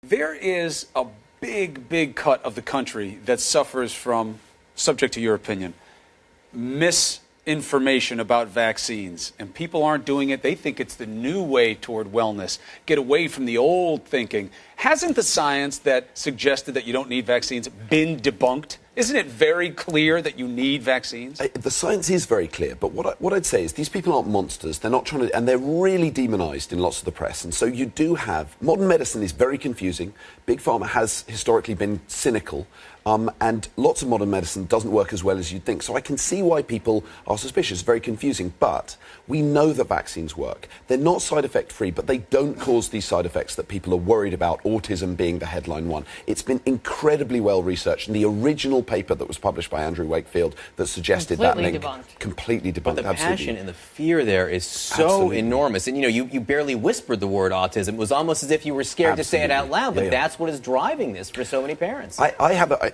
There is a big cut of the country that suffers from, subject to your opinion, misinformation about vaccines. And people aren't doing it. They think it's the new way toward wellness. Get away from the old thinking. Hasn't the science that suggested that you don't need vaccines been debunked? Isn't it very clear that you need vaccines? The science is very clear, but what I'd say is these people aren't monsters. They're not trying to, and they're really demonized in lots of the press. And so you do have, modern medicine is very confusing. Big Pharma has historically been cynical, and lots of modern medicine doesn't work as well as you'd think. So I can see why people are suspicious, very confusing. But we know that vaccines work. They're not side effect free, but they don't cause these side effects that people are worried about, autism being the headline one. It's been incredibly well researched, and the original paper that was published by Andrew Wakefield that suggested that link completely debunked. But the passion and the fear there is so enormous. And, you know, you barely whispered the word autism. It was almost as if you were scared to say it out loud. But that's what is driving this for so many parents.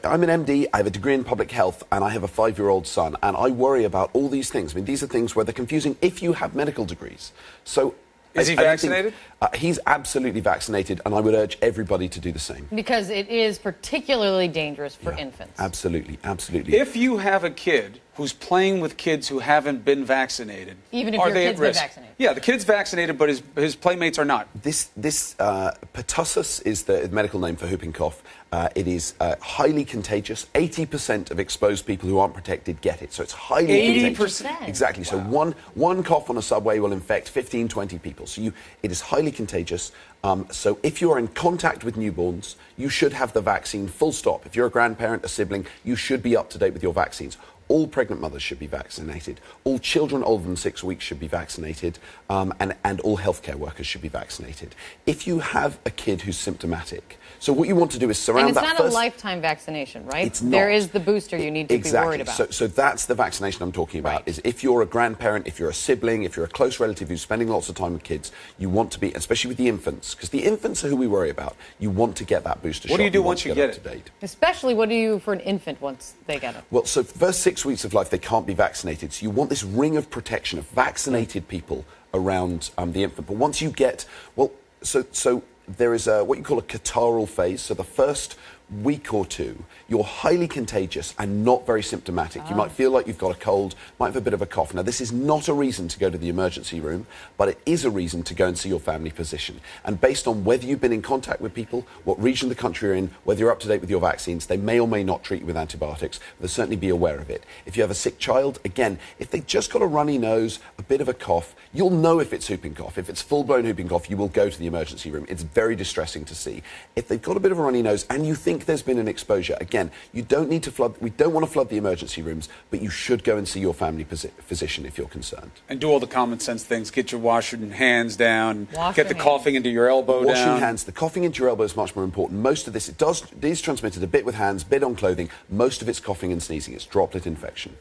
I'm an MD, I have a degree in public health, and I have a 5-year-old son, and I worry about all these things. I mean, these are things where they're confusing if you have medical degrees. So, is he vaccinated? He's absolutely vaccinated, and I would urge everybody to do the same. Because it is particularly dangerous for infants. Absolutely. If you have a kid who's playing with kids who haven't been vaccinated, even if your kid's been vaccinated? Yeah, the kid's vaccinated, but his playmates are not. This pertussis is the medical name for whooping cough. It is highly contagious. 80% of exposed people who aren't protected get it. So it's highly 80%? contagious. Exactly. Wow. So one cough on a subway will infect 15, 20 people. So it is highly contagious. So if you are in contact with newborns, you should have the vaccine, full stop. If you're a grandparent, a sibling, you should be up to date with your vaccines. All pregnant mothers should be vaccinated. All children older than 6 weeks should be vaccinated. And all healthcare workers should be vaccinated. If you have a kid who's symptomatic, so what you want to do is surround that. And it's not a lifetime vaccination, right? It's not. There is the booster you need to be worried about. So that's the vaccination I'm talking about, is if you're a grandparent, if you're a sibling, if you're a close relative who's spending lots of time with kids, you want to be, especially with the infants, because the infants are who we worry about, you want to get that booster shot. What do you do once you get it? Especially, what do you do for an infant once they get it? Well, so for the first 6 weeks of life, they can't be vaccinated. So you want this ring of protection of vaccinated people around the infant. But once you get, well, so there is what you call a catarrhal phase. So the first week or two, you're highly contagious and not very symptomatic. You might feel like you've got a cold, might have a bit of a cough. Now, this is not a reason to go to the emergency room, but it is a reason to go and see your family physician. And based on whether you've been in contact with people, what region of the country you're in, whether you're up to date with your vaccines, they may or may not treat you with antibiotics. They'll certainly be aware of it. If you have a sick child, again, if they just got a runny nose, a bit of a cough, you'll know if it's whooping cough. If it's full-blown whooping cough, you will go to the emergency room. It's very distressing to see. If they've got a bit of a runny nose and you think there's been an exposure, again, you don't need to flood. We don't want to flood the emergency rooms, but you should go and see your family physician if you're concerned. And do all the common sense things. Get your washing hands down. Get the hands. coughing into your elbow down. Washing hands. The coughing into your elbow is much more important. Most of this, it is transmitted a bit with hands, bit on clothing. Most of it's coughing and sneezing. It's droplet infection.